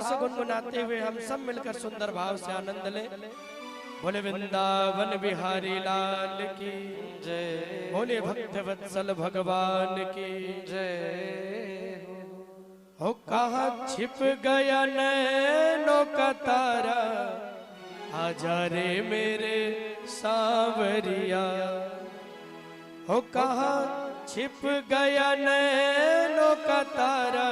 से गुनगुनाते हुए हम सब मिलकर सुंदर भाव से आनंद ले। बोले वृंदावन बिहारी लाल की जय, बोले भक्त वत्सल भगवान की जय। हो कहाँ छिप गया नैनों का तारा, आजा रे मेरे सांवरिया। हो कहाँ छिप गया नैनों का तारा,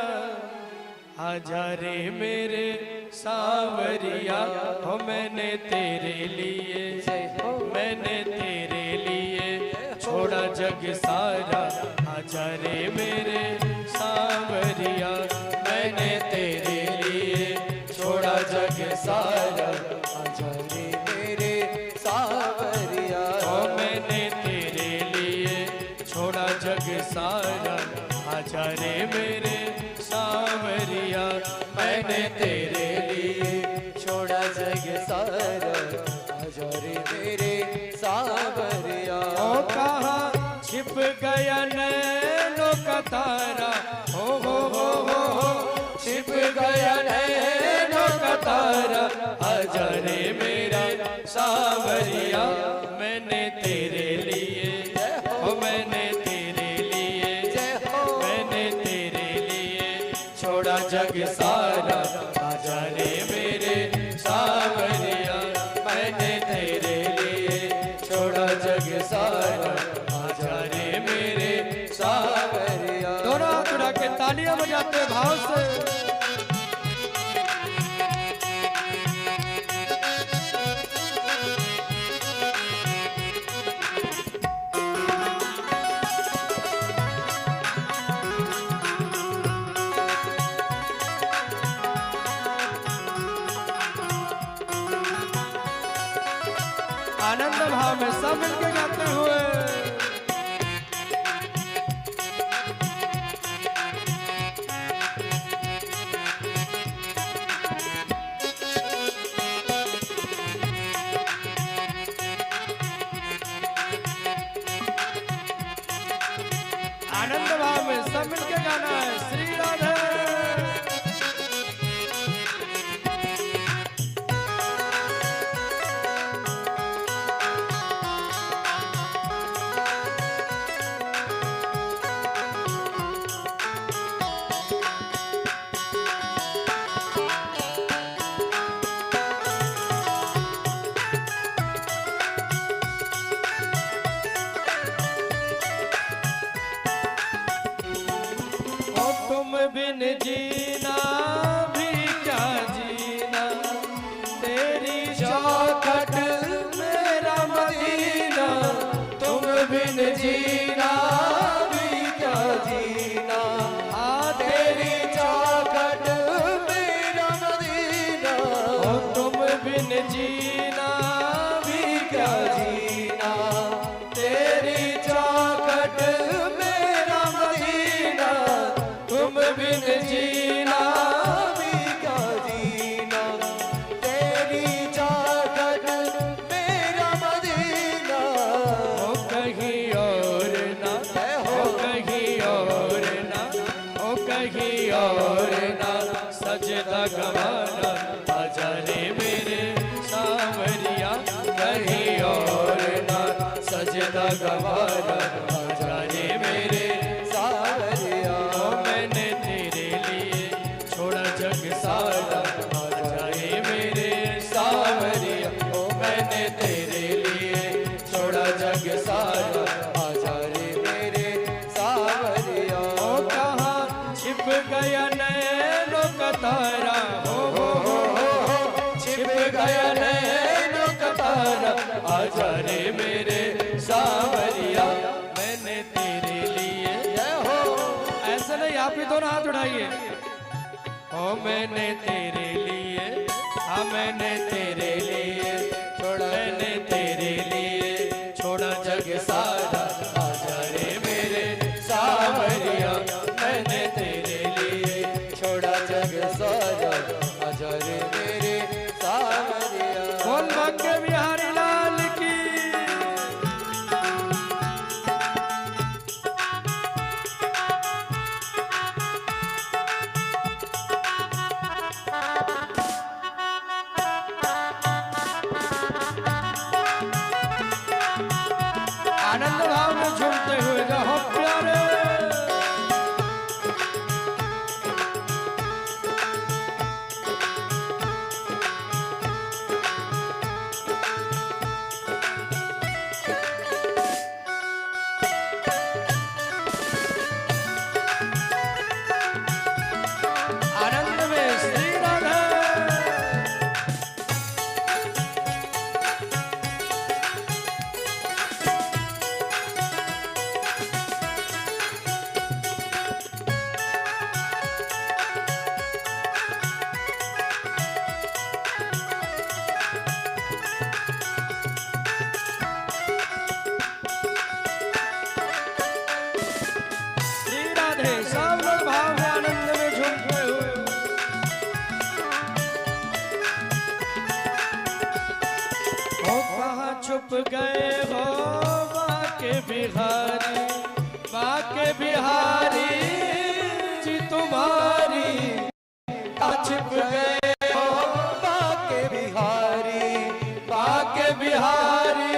आजा रे मेरे सांवरिया। हो मैंने तेरे लिए, मैंने तेरे लिए छोड़ा जग सारा, आजा रे मेरे सांवरिया। मैंने तेरे लिए छोड़ा जग सारा, आजा रे मेरे सांवरिया। हो मैंने तेरे लिए छोड़ा जग सारा, आजा रे मेरे सांवरिया। मैंने तेरे लिए छोड़ा जग सारा, आजा रे मेरे सांवरिया। ओ कहाँ छिप गया नैनों का तारा, हो छिप गया नैनों का तारा, आजा रे मेरा सांवरिया। मैंने तेरे लिए, हो मैंने तेरे लिए, मैंने तेरे लिए छोड़ा जग सारा, आजा रे मेरे सांवरिया। मैंने तेरे लिए छोड़ा जग सारा, आजा रे मेरे सांवरिया। दोनों हाथ उठा के तालियां बजाते भाव से। आनंद भाव में सब मिलके गाते हुए। आनंद भाव में सब मिलके गाना है। श्री राधे। तुम बिन जीना भी क्या जीना, तेरी चौखट मेरा मदीना। तुम बिन जीना भी क्या जीना, तेरी चौखट मेरा मदीना। तुम बिन जीना भी क्या जीना, तेरी चौखट मेरा मदीना। तुम बिन जीना भी क्या जीना, तेरी चौखट मेरा मदीना। हो कहीं और ना, हो कहीं और ना, हो कहीं और ना सजदा गवाना, आजा रे मेरे सांवरिया। कहीं और ना सजदा गवाना, आजा रे मेरे सांवरिया। मैंने तेरे लिए छोड़ा जग सारा, आजा रे मेरे सांवरिया। मैंने तेरे लिए छोड़ा जग सारा, आजा रे मेरे सांवरिया। ओ कहाँ छिप गया नैनों का तारा, हो छिप गया नैनों का तारा, आजा रे मेरे सांवरिया। मैंने तेरे लिए, ऐसा नहीं, आप ही दोनों हाथ उठाइए। ओ मैंने तेरे लिए, हाँ मैंने तेरे लिए छोड़ा, मैंने तेरे लिए छोड़ा जग सारा, आजा रे मेरे सांवरिया। मैंने तेरे लिए छोड़ा जग सारा, आजा रे मेरे सांवरिया। बोल भाग्य बिहारी लाल की। छुप गए हो बाके बिहारी, बाके बिहारी जी तुम्हारी छिप गए हो बाके बिहारी, बाके बिहारी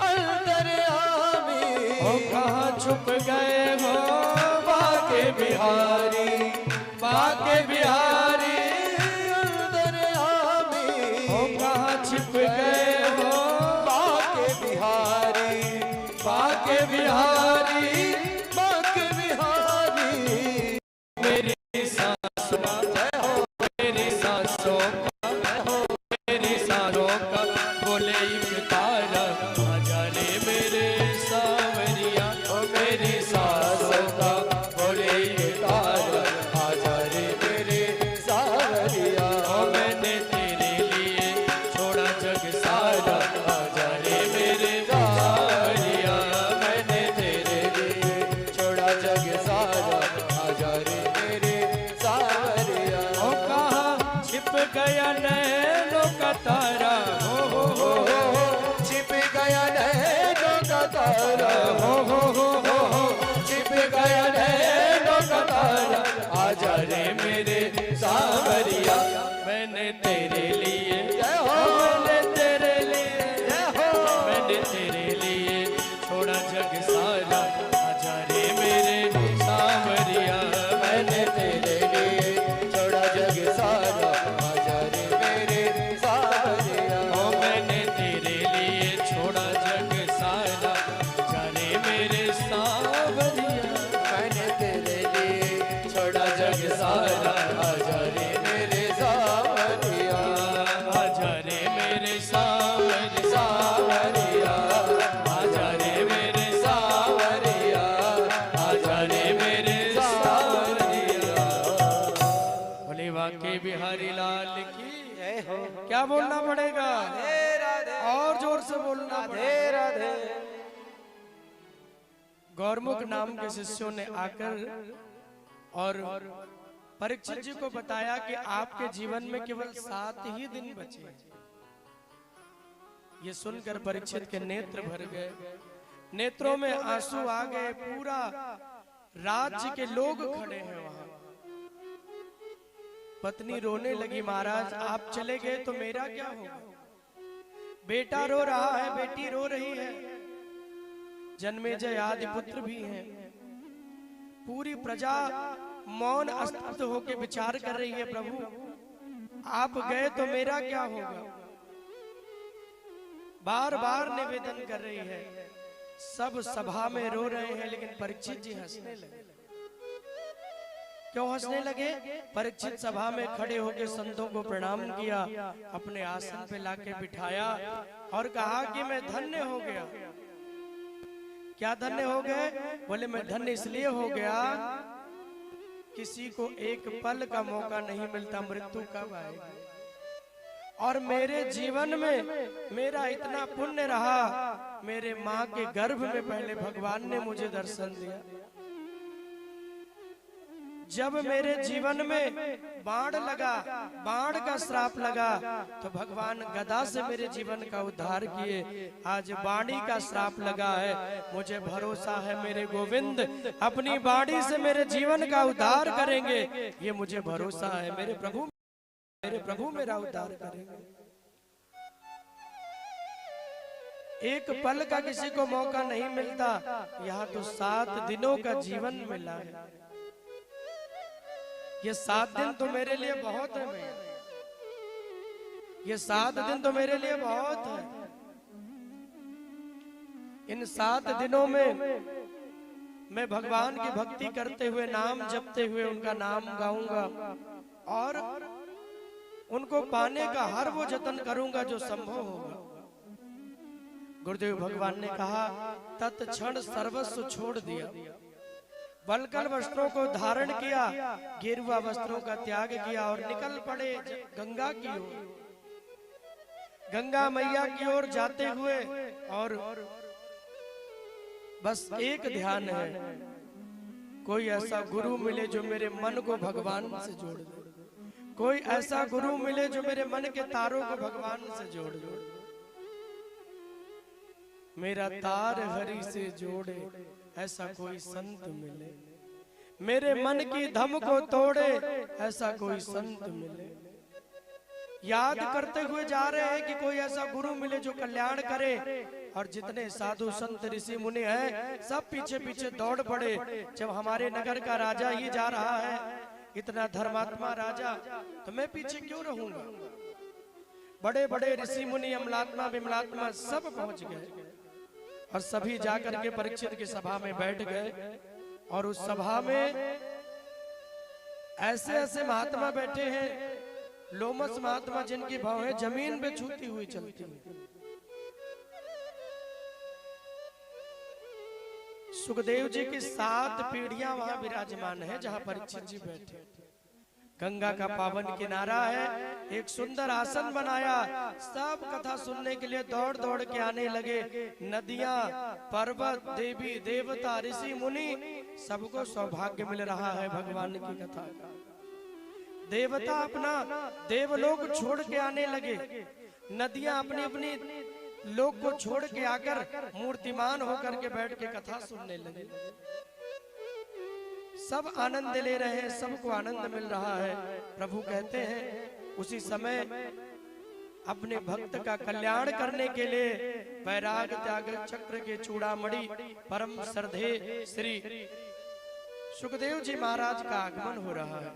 अंतर्यामी। ओ कहाँ छुप गए हो बाके बिहारी, बाके बिहारी अंतर्यामी। ओ कहाँ छिप गए हो बाके बिहारी, बाके बिहारी, बाके बिहारी। मेरी सांसों का मेरी सांसों का मेरी सांसों का बोले एक तारा आजा रे मेरे सावरिया। ओ मेरी सांसों का बोले एक तारा आजा रे मेरे सावरिया। ओ मैंने तेरे लिए छोड़ा जग सारा आजा रे मेरे सावरिया। मैंने तेरे लिए छोड़ा जग सारा आजा रे मेरे सावरिया। ओ कहाँ छिप गया नैनों का तारा, हो छिप गया नैनों का तारा, हो छिप गया नैनों का तारा आजा रे मेरे सावरिया। मैंने तेरे लिए मैंने तेरे लिए मैंने तेरे लिए छोड़ा जग सारा आजा रे मेरे सावरिया। मैंने तेरे लिए छोड़ा जग सारा आजा रे मेरे सावरिया। ओ मैंने तेरे लिए छोड़ा जग सारा आजा रे मेरे सावरिया। मैंने तेरे लिए छोड़ा जग सारा आजा रे मेरे सावरिया। आजा रे मेरे सावरिया, आजा रे मेरे सावरिया, आजा रे मेरे सावरिया। बोले वाके बिहारी लाल की जय हो। क्या बोलना पड़ेगा? और जोर से बोलना पड़ेगा। गौरमुख नाम के शिष्यों ने आकर और परीक्षित जी को बताया कि आपके जीवन में केवल 7 ही दिन बचे। ये सुनकर परीक्षित के नेत्र भर गए, नेत्रों में आंसू आ गए। पूरा राज्य के लोग खड़े हैं वहां। पत्नी रोने लगी, महाराज आप चले गए तो मेरा क्या होगा? बेटा रो रहा है, बेटी रो रही है, जन्मेजय आदि पुत्र भी हैं। पूरी प्रजा मौन स्तब्ध होकर विचार कर रही है, प्रभु आप गए तो मेरा क्या होगा? बार बार निवेदन कर रही है। सब सभा में रो रहे हैं, लेकिन परीक्षित जी हंसने लगे। क्यों हंसने लगे? परीक्षित सभा में खड़े होकर संतों को प्रणाम किया, अपने आसन पे लाके बिठाया और कहा कि मैं धन्य हो गया। क्या धन्य हो गए? बोले मैं धन्य इसलिए हो गया, किसी को एक पल का मौका नहीं मिलता, मृत्यु कब आएगी। और मेरे जीवन में मेरा इतना पुण्य रहा, मेरे माँ के गर्भ में पहले भगवान ने मुझे दर्शन दिया। जब मेरे जीवन में बाण लगा, बाण का श्राप लगा, तो भगवान गदा से मेरे जीवन का उद्धार किए। आज बाणी का श्राप लगा है, मुझे भरोसा है मेरे गोविंद अपनी बाणी से मेरे जीवन का उद्धार करेंगे। ये मुझे भरोसा है, मेरे प्रभु मेरा उद्धार करेंगे। एक पल का किसी को मौका नहीं मिलता, यहाँ तो 7 दिनों का जीवन मिला है। ये 7 दिन तो मेरे लिए बहुत है भैया, ये 7 दिन तो मेरे लिए बहुत है। इन 7 दिनों में मैं भगवान की भक्ति करते हुए, नाम जपते हुए उनका नाम गाऊंगा और उनको पाने का हर वो जतन करूंगा जो संभव होगा। गुरुदेव भगवान ने कहा, तत्क्षण सर्वस्व छोड़ दिया, वल्कल वस्त्रों को धारण किया, गेरुआ वस्त्रों का त्याग किया और निकल पड़े गंगा की ओर। गंगा मैया की ओर जाते हुए और बस एक ध्यान है, कोई ऐसा गुरु मिले जो मेरे मन को भगवान से जोड़ दे, कोई ऐसा गुरु मिले जो मेरे मन के तारों को भगवान से जोड़ दे। मेरा तार हरि से जोड़े ऐसा कोई संत मिले, मेरे मन की धम को तोड़े ऐसा कोई संत मिले। याद करते हुए जा रहे हैं कि कोई ऐसा गुरु मिले जो कल्याण करे। और जितने साधु संत ऋषि मुनि हैं सब पीछे पीछे दौड़ पड़े। जब हमारे नगर का राजा ही जा रहा है, इतना धर्मात्मा राजा, तो मैं पीछे क्यों रहूंगा। बड़े बड़े ऋषि मुनि अमलात्मा विमलात्मा सब पहुंच गए और सभी जाकर के परीक्षित की सभा में बैठ गए। और उस सभा में ऐसे ऐसे महात्मा बैठे हैं, लोमस महात्मा जिनकी भौहें जमीन पे छूती हुई चलती हैं। सुखदेव जी की 7 पीढ़ियां वहां विराजमान है जहां परीक्षित जी बैठे। गंगा का पावन किनारा है, एक सुंदर आसन बनाया, सब कथा सुनने के लिए दौड़ दौड़ के आने लगे। नदियां, पर्वत, देवी देवता, ऋषि मुनि, सबको सौभाग्य मिल रहा है भगवान की कथा का। देवता अपना देवलोक छोड़ के आने लगे, नदियां अपनी अपनी लोक को छोड़ के आकर मूर्तिमान होकर के बैठ के कथा सुनने लगे। सब आनंद ले रहे हैं, सबको आनंद मिल रहा है। प्रभु कहते हैं उसी समय अपने भक्त का कल्याण करने के लिए वैराग त्याग चक्र के चूड़ामणि परम श्रद्धे श्री सुखदेव जी महाराज का आगमन हो रहा है।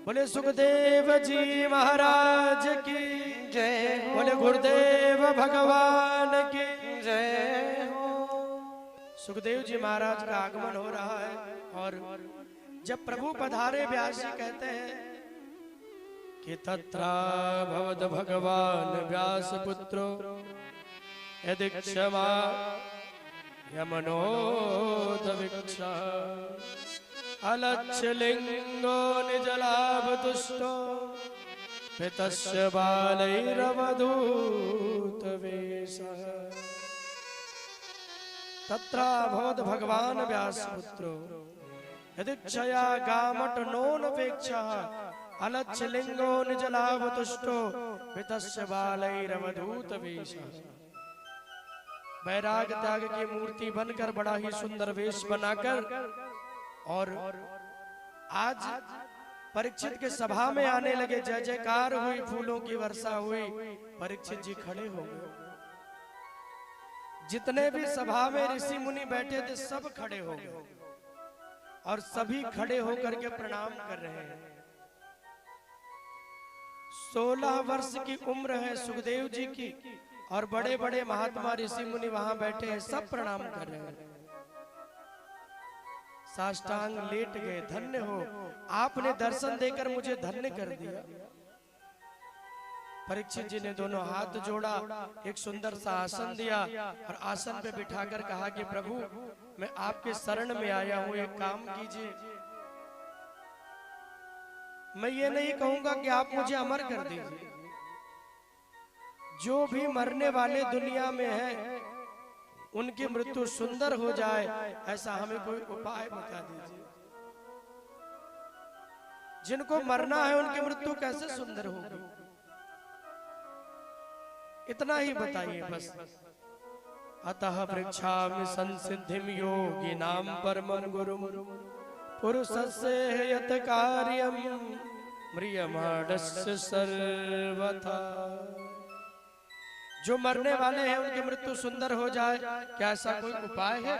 बोले सुखदेव जी महाराज की जय, बोले गुरुदेव भगवान की जय हो। सुखदेव जी महाराज का आगमन हो रहा है और जब प्रभु पधारे, व्यास जी कहते हैं कि तत्रा भवद भगवान व्यास पुत्रो यदि क्षमा यमनोद विक्षा अलक्ष्य लिंगो निजलाभ तुष्टो पितस्य बालैरवधूत वेशः। तत्रा भवद भगवान व्यास पुत्रो यदि क्षया गामट नोनपेक्षा अलक्ष्य लिंगो निजलाभ तुष्टो पितस्य बालैरवधूत वेशः। वैराग त्याग की मूर्ति बनकर बड़ा ही सुंदर वेश बनाकर और आज परीक्षित के सभा में आने लगे। जय जयकार हुई, फूलों की वर्षा हुई, परीक्षित जी खड़े हो गए। जितने भी सभा में ऋषि मुनि बैठे थे सब खड़े हो गए और सभी खड़े होकर के प्रणाम कर रहे हैं। 16 वर्ष की उम्र है सुखदेव जी की और बड़े बड़े महात्मा ऋषि मुनि वहां बैठे हैं, सब प्रणाम कर रहे हैं। साष्टांग लेट गए, धन्य हो, आपने दर्शन देकर मुझे धन्य कर दिया। परीक्षित जी ने दोनों हाथ जोड़ा, एक सुंदर सा आसन दिया और आसन पे बिठाकर कहा कि प्रभु मैं आपके शरण में आया हूं, एक काम कीजिए। मैं ये नहीं कहूंगा कि आप मुझे अमर कर दीजिए, जो भी मरने वाले दुनिया में हैं उनकी मृत्यु सुंदर हो जाए, ऐसा हमें कोई उपाय बता दीजिए। जिनको मरना है उनकी मृत्यु कैसे सुंदर होगी, इतना ही बताइए बस। अतः पृच्छामि संसिद्धिं योगिनां परमं गुरुं पुरुषस्य यत् कार्यं म्रियमाणस्य सर्वथा। जो मरने वाले हैं उनकी मृत्यु सुंदर हो जाए, क्या ऐसा कोई उपाय है?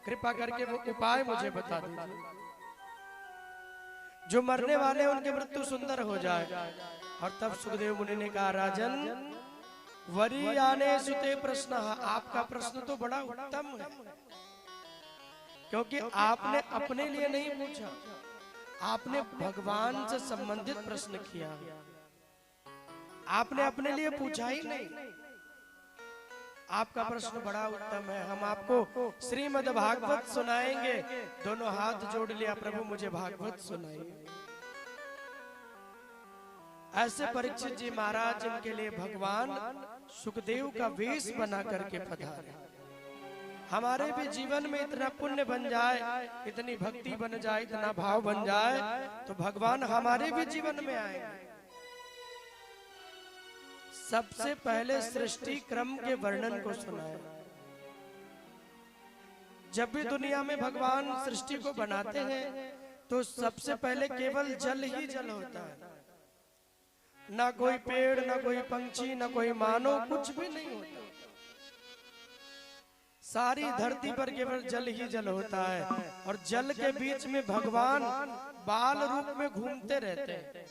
कृपा करके वो उपाय मुझे बता दीजिए। जो मरने वाले हैं उनकी मृत्यु सुंदर हो जाए। और तब सुखदेव मुनि ने कहा, राजन वरीयाने सुते प्रश्न, आपका प्रश्न तो बड़ा उत्तम है, क्योंकि आपने अपने लिए नहीं पूछा, आपने भगवान से संबंधित प्रश्न किया, आपने अपने लिए पूछा ही नहीं। आपका प्रश्न बड़ा उत्तम है, हम आपको श्रीमद् भागवत सुनाएंगे। दोनों हाथ जोड़ लिया, प्रभु मुझे भागवत सुनाइए। ऐसे परीक्षित जी महाराज जिनके लिए भगवान सुखदेव का वेश बना करके पधारे। हमारे भी जीवन में इतना पुण्य बन जाए, इतनी भक्ति बन जाए, इतना भाव बन जाए, तो भगवान हमारे भी जीवन में आएंगे। सबसे पहले सृष्टि क्रम के वर्णन को सुनाया। जब भी दुनिया में भगवान सृष्टि को बनाते हैं तो सबसे पहले केवल जल ही जल होता है, ना कोई पेड़, ना कोई पंछी, ना कोई मानव, कुछ भी नहीं होता। सारी धरती पर केवल जल ही जल होता है और जल के बीच में भगवान बाल रूप में घूमते रहते हैं।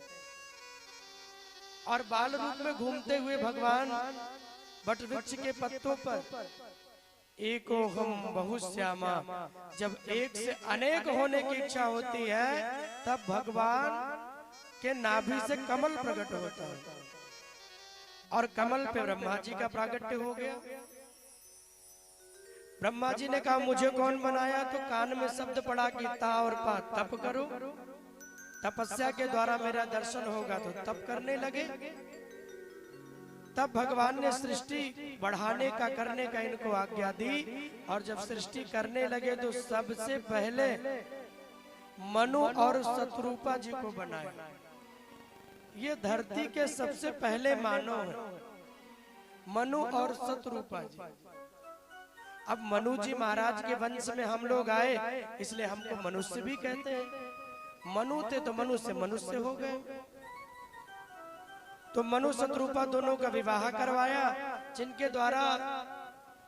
और बाल रूप में घूमते हुए भगवान वट वृक्ष के पत्तों पर एको हम बहुश्यामा, जब एक से अनेक होने की इच्छा होती है तब भगवान के नाभि से कमल प्रकट होता है और कमल पे ब्रह्मा जी का प्रागट्य हो गया। ब्रह्मा जी ने कहा मुझे कौन बनाया, तो कान में शब्द पड़ा कि ता और पा तप करो, तपस्या के द्वारा मेरा दर्शन होगा, तो तप करने लगे। तब भगवान ने सृष्टि बढ़ाने का, करने का इनको आज्ञा दी और जब सृष्टि करने लगे तो सबसे पहले मनु और शत्रुपा जी को बनाया। ये धरती के सबसे पहले मानव हैं, मनु और शत्रुपा जी। अब मनु जी महाराज के वंश में हम लोग आए, इसलिए हमको मनुष्य भी कहते हैं। मनु थे तो मनुष्य मनुष्य हो गए। तो मनु शत्रुपा दोनों का विवाह करवाया, जिनके द्वारा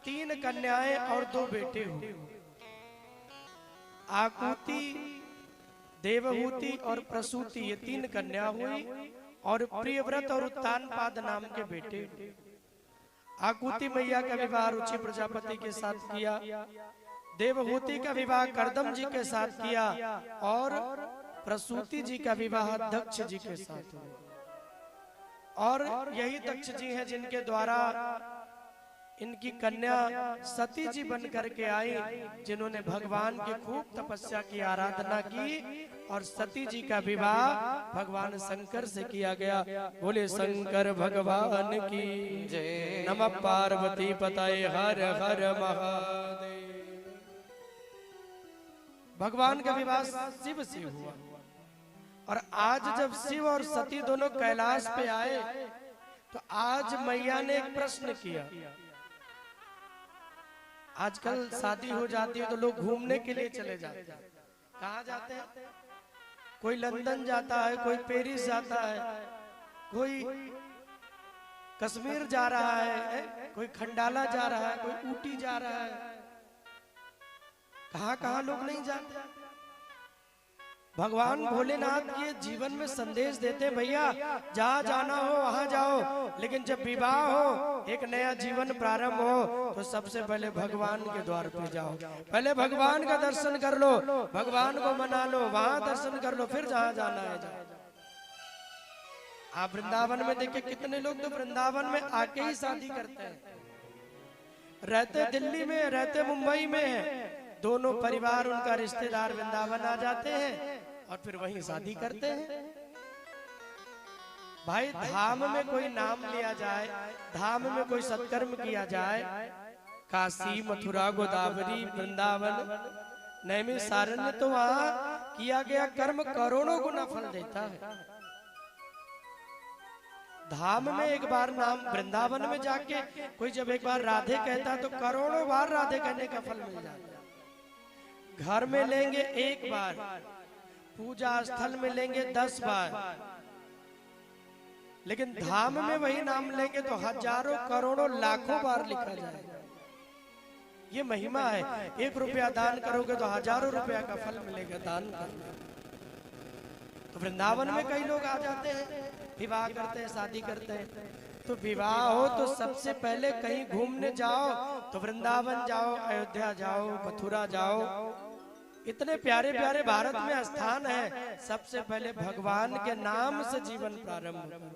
3 कन्याएं और 2 बेटे हुए। आकुति, देवहूति और प्रसूति, ये 3 कन्या हुई और प्रियव्रत और उत्तानपाद नाम के बेटे। आकुति मैया का विवाह रुचि प्रजापति के साथ किया, देवहूति का विवाह करदम जी के साथ किया और प्रसूति जी का विवाह दक्ष जी के साथ हुआ। और यही दक्ष जी हैं जिनके द्वारा इनकी कन्या सती जी बन करके आई, जिन्होंने भगवान की खूब तपस्या की, आराधना की और सती जी का विवाह भगवान शंकर से किया गया। बोले शंकर भगवान की जय। नमः पार्वती पतये हर हर महादेव। भगवान का विवाह शिव से हुआ और आज जब शिव और सती दोनों कैलाश पे आए तो आज मैया ने एक प्रश्न किया। आजकल शादी हो जाती है तो लोग घूमने के लिए चले जाते हैं। कहाँ जाते हैं? कोई लंदन जाता है, कोई पेरिस जाता है, कोई कश्मीर जा रहा है, कोई खंडाला जा रहा है, कोई ऊटी जा रहा है। कहाँ कहाँ लोग नहीं जाते। भगवान भोलेनाथ ये जीवन में संदेश देते, भैया जहाँ जाना हो वहाँ जाओ, लेकिन जब विवाह हो, एक नया जीवन प्रारंभ हो, तो सबसे पहले भगवान के द्वार पे जाओ। पहले भगवान का दर्शन कर लो, भगवान को मना लो, वहाँ दर्शन कर लो, फिर जहाँ जाना है जाओ। आप वृंदावन में देखिए कितने लोग तो वृंदावन में आके ही शादी करते हैं। रहते दिल्ली में, रहते मुंबई में है, दोनों परिवार उनका रिश्तेदार वृंदावन आ जाते हैं और फिर वहीं शादी करते हैं। भाई धाम में कोई नाम लिया जाए, धाम में कोई सत्कर्म किया जाए, काशी, मथुरा, गोदावरी, वृंदावन, नैमिषारण्य, तो वहाँ किया गया कर्म करोड़ों गुना फल देता है। धाम में एक बार नाम, वृंदावन में जाके कोई जब एक बार राधे कहता तो करोड़ों बार राधे कहने का फल मिल जाता है। घर में लेंगे 1 बार, पूजा स्थल में लेंगे 10 बार, लेकिन धाम में वही नाम लेंगे तो हजारों करोड़ों लाखों बार लिखा जाएगा। ये महिमा है। 1 रुपया दान करोगे तो हजारों रुपया का फल मिलेगा दान करने। तो वृंदावन में कई लोग आ जाते हैं, विवाह करते हैं, शादी करते हैं। तो विवाह हो तो सबसे पहले कहीं घूमने जाओ तो वृंदावन जाओ, अयोध्या जाओ, मथुरा जाओ। इतने प्यारे प्यारे भारत में स्थान है, सबसे पहले भगवान के नाम से जीवन प्रारंभ करो।